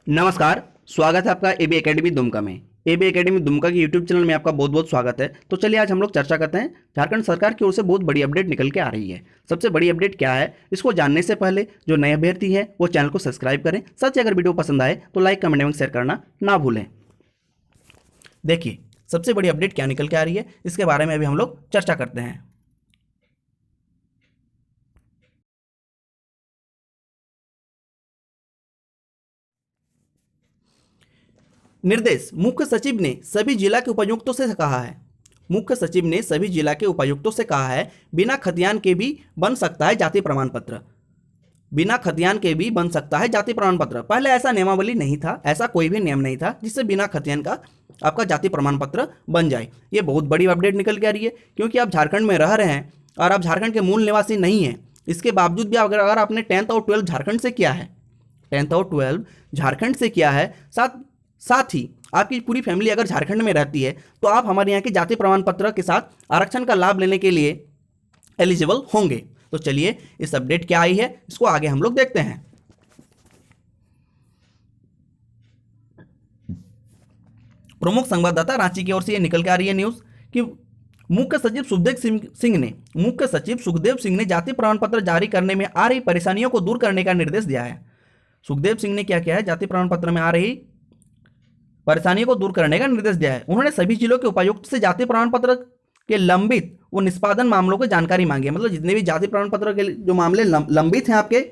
नमस्कार। स्वागत है आपका एबी एकेडमी दुमका में। एबी एकेडमी दुमका के यूट्यूब चैनल में आपका बहुत बहुत स्वागत है। तो चलिए आज हम लोग चर्चा करते हैं। झारखंड सरकार की ओर से बहुत बड़ी अपडेट निकल के आ रही है। सबसे बड़ी अपडेट क्या है, इसको जानने से पहले जो नए अभ्यर्थी है वो चैनल को सब्सक्राइब करें। साथ ही अगर वीडियो पसंद आए तो लाइक, कमेंट एवं शेयर करना ना भूलें। देखिए सबसे बड़ी अपडेट क्या निकल के आ रही है, इसके बारे में अभी हम लोग चर्चा करते हैं। निर्देश, मुख्य सचिव ने सभी जिला के उपायुक्तों से कहा है। मुख्य सचिव ने सभी जिला के उपायुक्तों से कहा है, बिना खतियान के भी बन सकता है जाति प्रमाण पत्र। बिना खतियान के भी बन सकता है जाति प्रमाण पत्र। पहले ऐसा नियमावली नहीं था, ऐसा कोई भी नियम नहीं था जिससे बिना खतियान का आपका जाति प्रमाण पत्र बन जाए। ये बहुत बड़ी अपडेट निकल के आ रही है, क्योंकि आप झारखंड में रह रहे हैं और आप झारखंड के मूल निवासी नहीं हैं। इसके बावजूद भी अगर आपने 10th और 12th झारखंड से किया है, 10th और 12th झारखंड से किया है, साथ ही आपकी पूरी फैमिली अगर झारखंड में रहती है, तो आप हमारे यहाँ के जाति प्रमाण पत्र के साथ आरक्षण का लाभ लेने के लिए एलिजिबल होंगे। तो चलिए इस अपडेट क्या आई है, इसको आगे हम लोग देखते हैं। प्रमुख संवाददाता रांची की ओर से ये निकल के आ रही है न्यूज कि मुख्य सचिव सुखदेव सिंह ने जाति प्रमाण पत्र जारी करने में आ रही परेशानियों को दूर करने का निर्देश दिया है। सुखदेव सिंह ने क्या किया है, जाति प्रमाण पत्र में आ रही परेशानियों को दूर करने का निर्देश दिया है। उन्होंने सभी जिलों के उपायुक्त से जाति प्रमाण पत्र के लंबित व निष्पादन मामलों की जानकारी मांगी है। मतलब जितने भी जाति प्रमाण पत्र के जो मामले लंबित हैं आपके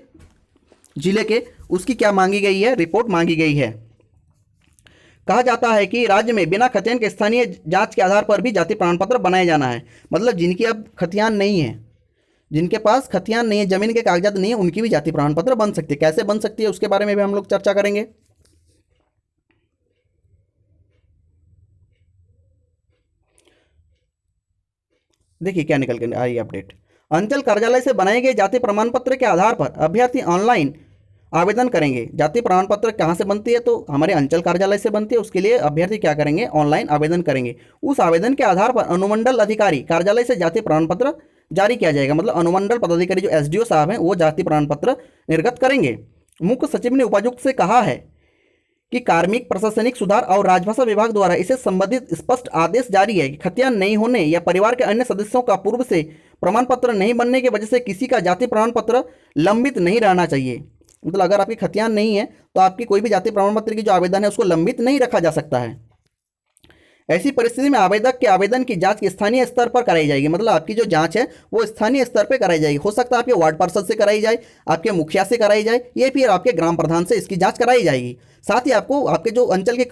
जिले के, उसकी क्या मांगी गई है, रिपोर्ट मांगी गई है। कहा जाता है कि राज्य में बिना खतियान के स्थानीय जांच के आधार पर भी जाति प्रमाण पत्र बनाया जाना है। मतलब जिनकी अब खतियान नहीं है, जिनके पास खतियान नहीं है, जमीन के कागजात नहीं है, उनकी भी जाति प्रमाण पत्र बन सकती है। कैसे बन सकती है उसके बारे में भी हम लोग चर्चा करेंगे। देखिए क्या निकल के आई अपडेट। अंचल कार्यालय से बनाए गए जाति प्रमाण पत्र के आधार पर अभ्यर्थी ऑनलाइन आवेदन करेंगे। जाति प्रमाण पत्र कहाँ से बनती है, तो हमारे अंचल कार्यालय से बनती है। उसके लिए अभ्यर्थी क्या करेंगे, ऑनलाइन आवेदन करेंगे। उस आवेदन के आधार पर अनुमंडल अधिकारी कार्यालय से जाति प्रमाण पत्र जारी किया जाएगा। मतलब अनुमंडल पदाधिकारी जो एसडीओ साहब हैं वो जाति प्रमाण पत्र निर्गत करेंगे। मुख्य सचिव ने उपायुक्त से कहा है कि कार्मिक, प्रशासनिक सुधार और राजभाषा विभाग द्वारा इसे संबंधित स्पष्ट आदेश जारी है कि खतियान नहीं होने या परिवार के अन्य सदस्यों का पूर्व से प्रमाण पत्र नहीं बनने की वजह से किसी का जाति प्रमाण पत्र लंबित नहीं रहना चाहिए। मतलब अगर आपकी खतियान नहीं है तो आपकी कोई भी जाति प्रमाण पत्र की जो आवेदन है उसको लंबित नहीं रखा जा सकता है। ऐसी परिस्थिति में आवेदक के आवेदन की जांच स्थानीय स्तर पर कराई जाएगी। मतलब आपकी जो जांच है वो स्थानीय स्तर पर कराई जाएगी। हो सकता है आपके वार्ड पार्षद से कराई जाए, आपके मुखिया से कराई जाए, या फिर आपके ग्राम प्रधान से इसकी जांच कराई जाएगी। साथ ही आपको आपके जो अंचल के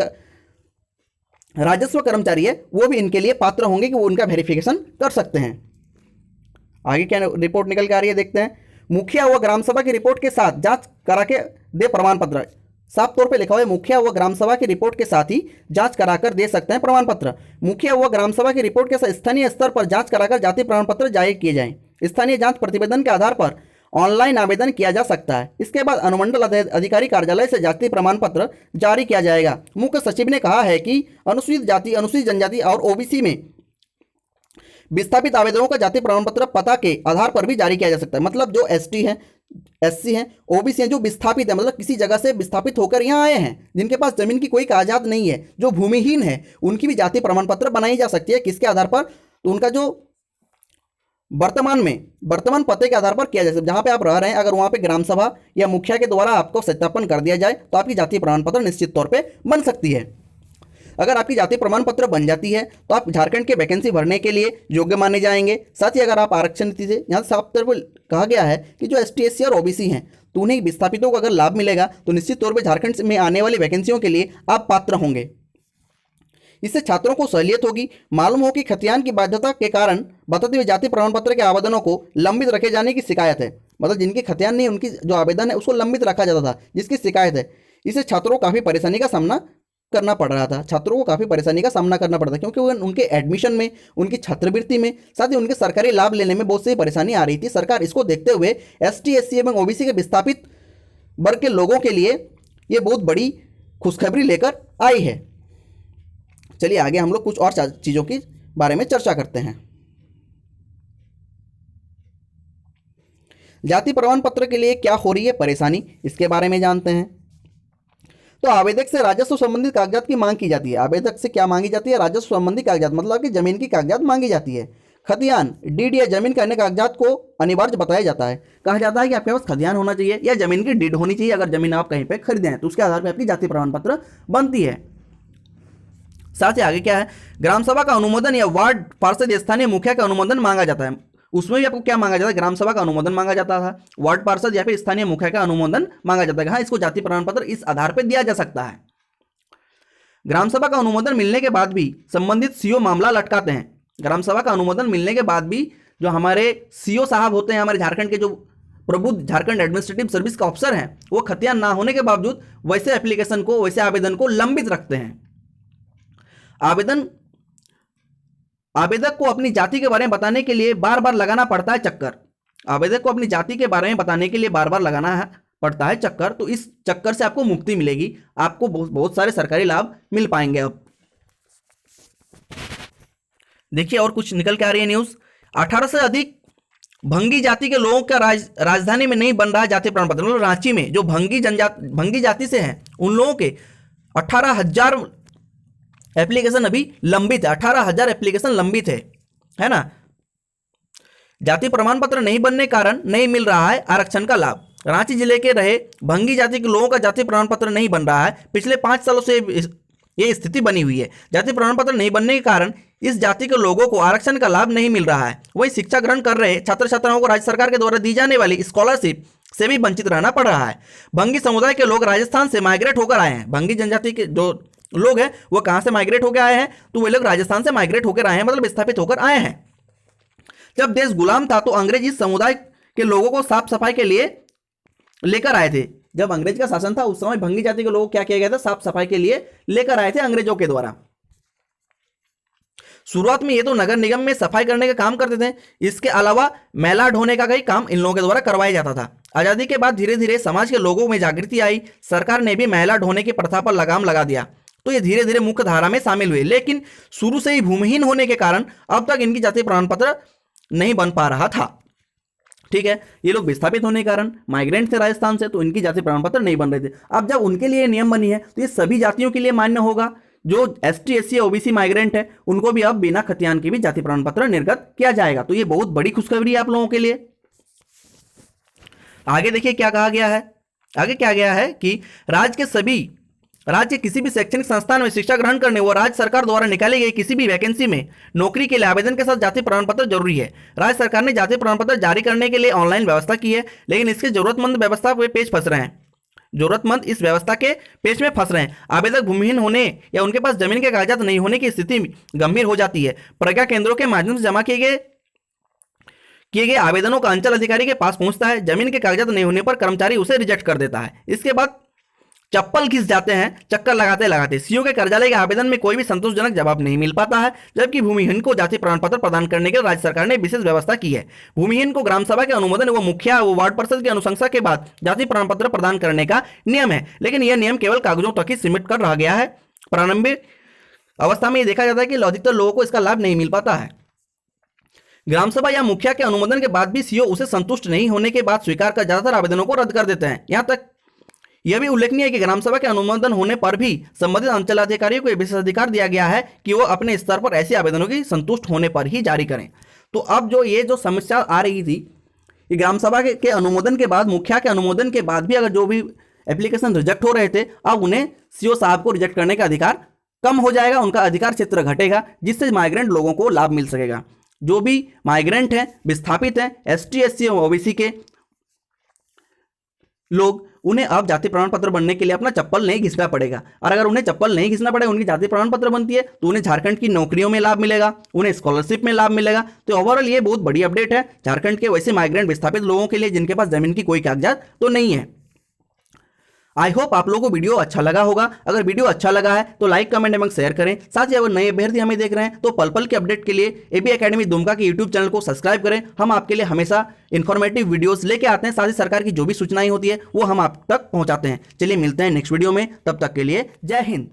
राजस्व कर्मचारी है वो भी इनके लिए पात्र होंगे कि वो उनका वेरिफिकेशन कर सकते हैं। आगे क्या रिपोर्ट निकल के आ रही है देखते हैं। मुखिया व ग्राम सभा की रिपोर्ट के साथ जांच करा के दे प्रमाण पत्र। साफ तौर पे लिखा हुआ है मुखिया व ग्राम सभा की रिपोर्ट के साथ ही जांच कराकर दे सकते हैं प्रमाण पत्र। मुखिया व ग्राम सभा की रिपोर्ट के साथ स्थानीय स्तर पर जांच कराकर जाति प्रमाण पत्र जारी किए जाएं। स्थानीय जांच प्रतिवेदन के आधार पर ऑनलाइन आवेदन किया जा सकता है। इसके बाद अनुमंडल अधिकारी कार्यालय से जाति प्रमाण पत्र जारी किया जाएगा। मुख्य सचिव ने कहा है कि अनुसूचित जाति, अनुसूचित जनजाति और ओबीसी में विस्थापित आवेदकों का जाति प्रमाण पत्र पता के आधार पर भी जारी किया जा सकता है। मतलब जो एसटी हैं, एससी हैं, ओबीसी हैं, जो विस्थापित है, मतलब किसी जगह से विस्थापित होकर यहाँ आए हैं, जिनके पास जमीन की कोई कागजात नहीं है, जो भूमिहीन है, उनकी भी जाति प्रमाण पत्र बनाई जा सकती है। किसके आधार पर, तो उनका जो वर्तमान पते के आधार पर किया जा सकता है। जहाँ पे आप रह रहे हैं, अगर वहाँ पे ग्राम सभा या मुखिया के द्वारा आपको सत्यापन कर दिया जाए तो आपकी जाति प्रमाण पत्र निश्चित तौर पे बन सकती है। अगर आपकी जाति प्रमाण पत्र बन जाती है तो आप झारखंड के वैकेंसी भरने के लिए योग्य माने जाएंगे। साथ ही अगर आप आरक्षण नीति से, यहाँ साफ तौर पर कहा गया है कि जो एसटी, एससी और ओबीसी हैं तो उन्हें विस्थापितों को अगर लाभ मिलेगा तो निश्चित तौर पर झारखंड में आने वाली वैकेंसियों के लिए आप पात्र होंगे। इससे छात्रों को सहूलियत होगी। मालूम हो कि खतियान की बाध्यता के कारण बताते हुए जाति प्रमाण पत्र के आवेदनों को लंबित रखे जाने की शिकायत है। मतलब जिनकी खतियान नहीं, उनकी जो आवेदन है उसको लंबित रखा जाता था, जिसकी शिकायत है। इससे छात्रों को काफ़ी परेशानी का सामना करना पड़ रहा था। छात्रों को काफ़ी परेशानी का सामना करना पड़ता था, क्योंकि उनके एडमिशन में, उनकी छात्रवृत्ति में, साथ ही उनके सरकारी लाभ लेने में बहुत सी परेशानी आ रही थी। सरकार इसको देखते हुए एसटी, एससी एवं ओबीसी के विस्थापित वर्ग के लोगों के लिए ये बहुत बड़ी खुशखबरी लेकर आई है। चलिए आगे हम लोग कुछ और चीज़ों के बारे में चर्चा करते हैं। जाति प्रमाण पत्र के लिए क्या हो रही है परेशानी, इसके बारे में जानते हैं। तो आवेदक से राजस्व संबंधित कागजात की मांग की जाती है। आवेदक से क्या मांगी जाती है? राजस्व संबंधी कागजात, मतलब कि जमीन की कागजात मांगी जाती है। खतियान, डीड या जमीन के अन्य कागजात को अनिवार्य बताया जाता है। कहा जाता है कि आपके पास खतियान होना चाहिए या जमीन की डीड होनी चाहिए। अगर जमीन आप कहीं पे खरीदे हैं तो उसके आधार पर आपकी जाति प्रमाण पत्र बनती है। साथ ही आगे क्या है, ग्राम सभा का अनुमोदन या वार्ड पार्षद स्थानीय मुखिया का अनुमोदन मांगा जाता है। उसमें भी आपको क्या मांगा जाता है? ग्राम सभा का अनुमोदन मांगा जाता था, वार्ड पार्षद या फिर स्थानीय मुखिया का अनुमोदन मांगा जाता है। हाँ, इसको जाति प्रमाण पत्र इस आधार पर दिया जा सकता है। ग्राम सभा का अनुमोदन मिलने के बाद भी संबंधित सीओ मामला लटकाते हैं। ग्राम सभा का अनुमोदन मिलने के बाद भी जो हमारे सीओ साहब होते हैं, हमारे झारखंड के जो प्रबुद्ध झारखंड एडमिनिस्ट्रेटिव सर्विस का ऑफिसर हैं, वो खतियान ना होने के बावजूद वैसे एप्लीकेशन को, वैसे आवेदन को लंबित रखते हैं। आवेदक को अपनी जाति के बारे में बताने के लिए बार बार लगाना पड़ता है चक्कर। आवेदक को अपनी जाति के बारे में बताने के लिए बार बार लगाना पड़ता है चक्कर। तो इस चक्कर से आपको मुक्ति मिलेगी, आपको बहुत सारे सरकारी लाभ मिल पाएंगे। अब देखिए और कुछ निकल के आ रही है न्यूज। 18 से अधिक भंगी जाति के लोगों का राजधानी में नहीं बन रहा है जाति प्रमाण पत्र। मतलब रांची में जो भंगी जाति से हैं उन लोगों के 18,000 एप्लीकेशन अभी लंबित है। 18,000 एप्लीकेशन लंबित है ना। जाति प्रमाण पत्र नहीं बनने के कारण नहीं मिल रहा है आरक्षण का लाभ। रांची जिले के रहे भंगी जाति के लोगों का जाति प्रमाण पत्र नहीं बन रहा है। पिछले 5 सालों से ये स्थिति बनी हुई है। जाति प्रमाण पत्र नहीं बनने के कारण इस जाति के लोगों को आरक्षण का लाभ नहीं मिल रहा है। वही शिक्षा ग्रहण कर रहे छात्र छात्राओं को राज्य सरकार के द्वारा दी जाने वाली स्कॉलरशिप से भी वंचित रहना पड़ रहा है। भंगी समुदाय के लोग राजस्थान से माइग्रेट होकर आए हैं। भंगी जनजाति के जो लोग हैं वो कहां से माइग्रेट होकर आए हैं? तो वे लोग राजस्थान से माइग्रेट होकर आए हैं, मतलब विस्थापित होकर आए हैं। जब देश गुलाम था तो अंग्रेज इस समुदाय के लोगों को साफ सफाई के लिए लेकर आए थे। जब अंग्रेज का शासन था उस समय भंगी जाति के लोगों को क्या किया गया था? साफ सफाई के लिए लेकर आए थे अंग्रेजों के द्वारा। शुरुआत में ये तो नगर निगम में सफाई करने का काम करते थे, इसके अलावा मैला ढोने का कई काम इन लोगों के द्वारा करवाया जाता था। आजादी के बाद धीरे धीरे समाज के लोगों में जागृति आई। सरकार ने भी मैला ढोने की प्रथा पर लगाम लगा दिया, तो ये धीरे धीरे मुख्य धारा में शामिल हुए। लेकिन शुरू से ही भूमिहीन होने के कारण अब तक इनकी जाति प्रमाण पत्र नहीं बन पा रहा था। ठीक है, ये लोग विस्थापित होने के कारण माइग्रेंट थे राजस्थान से, तो इनकी जाति प्रमाण पत्र नहीं बन रहे थे। अब जब उनके लिए नियम बनी है तो ये सभी जातियों के लिए मान्य होगा। जो ST SC या OBC माइग्रेंट है उनको भी अब बिना खतियान के भी जाति प्रमाण पत्र निर्गत किया जाएगा। तो ये बहुत बड़ी खुशखबरी है आप लोगों के लिए। आगे देखिए क्या कहा गया है। आगे क्या गया है कि राज्य किसी भी शैक्षणिक संस्थान में शिक्षा ग्रहण करने व राज्य सरकार द्वारा निकाली गई किसी भी वैकेंसी में नौकरी के लिए आवेदन के साथ जाति प्रमाण पत्र जरूरी है। राज्य सरकार ने जाति प्रमाण पत्र जारी करने के लिए ऑनलाइन व्यवस्था की है, लेकिन इसके जरूरतमंद व्यवस्था पे पेश फंस रहे हैं। जरूरतमंद इस व्यवस्था के पेश में फंस रहे हैं। आवेदक भूमिहीन होने या उनके पास जमीन के कागजात नहीं होने की स्थिति गंभीर हो जाती है। प्रज्ञा केंद्रों के माध्यम से जमा किए गए आवेदनों का अंचल अधिकारी के पास पहुंचता है। जमीन के कागजात नहीं होने पर कर्मचारी उसे रिजेक्ट कर देता है। इसके बाद चप्पल घिस जाते हैं चक्कर लगाते लगाते। सीओ के कार्यालय के आवेदन में कोई भी संतोषजनक जवाब नहीं मिल पाता है, जबकि भूमिहीन को जाति प्रमाण पत्र प्रदान करने के लिए राज्य सरकार ने विशेष व्यवस्था की है। भूमिहीन को ग्राम सभा के अनुमोदन व मुखिया व वार्ड पार्षद की अनुशंसा के बाद जाति प्रमाण पत्र प्रदान करने का नियम है, लेकिन यह नियम केवल कागजों तक ही सीमित कर रह गया है। प्रारंभिक अवस्था में यह देखा जाता है कि अधिकतर लोगों को इसका लाभ नहीं मिल पाता है। ग्राम सभा या मुखिया के अनुमोदन के बाद भी सीओ उसे संतुष्ट नहीं होने के बाद स्वीकार कर ज्यादातर आवेदनों को रद्द कर देते हैं। यहां तक यह भी उल्लेखनीय है कि ग्राम सभा के अनुमोदन होने पर भी संबंधित अंचलाधिकारियों को विशेष अधिकार दिया गया है कि वो अपने स्तर पर ऐसे आवेदनों की संतुष्ट होने पर ही जारी करें। तो अब जो समस्या आ रही थी कि ग्राम सभा के अनुमोदन के बाद, मुखिया के अनुमोदन के बाद भी अगर जो भी एप्लीकेशन रिजेक्ट हो रहे थे, अब उन्हें सीओ साहब को रिजेक्ट करने का अधिकार कम हो जाएगा, उनका अधिकार क्षेत्र घटेगा, जिससे माइग्रेंट लोगों को लाभ मिल सकेगा। जो भी माइग्रेंट हैं, विस्थापित हैं, ST SC और OBC के लोग, उन्हें अब जाति प्रमाण पत्र बनने के लिए अपना चप्पल नहीं घिसना पड़ेगा। और अगर उन्हें चप्पल नहीं घिसना पड़ेगा, उनकी जाति प्रमाण पत्र बनती है, तो उन्हें झारखंड की नौकरियों में लाभ मिलेगा, उन्हें स्कॉलरशिप में लाभ मिलेगा। तो ओवरऑल ये बहुत बड़ी अपडेट है झारखंड के वैसे माइग्रेंट विस्थापित लोगों के लिए जिनके पास जमीन की कोई कागजात तो नहीं है। आई होप आप लोगों को वीडियो अच्छा लगा होगा। अगर वीडियो अच्छा लगा है तो लाइक, कमेंट एवं शेयर करें। साथ ही अगर नए अभ्यर्थी हमें देख रहे हैं तो पल पल के अपडेट के लिए AB एकेडमी दुमका के यूट्यूब चैनल को सब्सक्राइब करें। हम आपके लिए हमेशा इन्फॉर्मेटिव वीडियोस लेके आते हैं, साथ ही सरकार की जो भी सूचनाएं होती है वो हम आप तक पहुंचाते हैं। चलिए मिलते हैं नेक्स्ट वीडियो में, तब तक के लिए जय हिंद।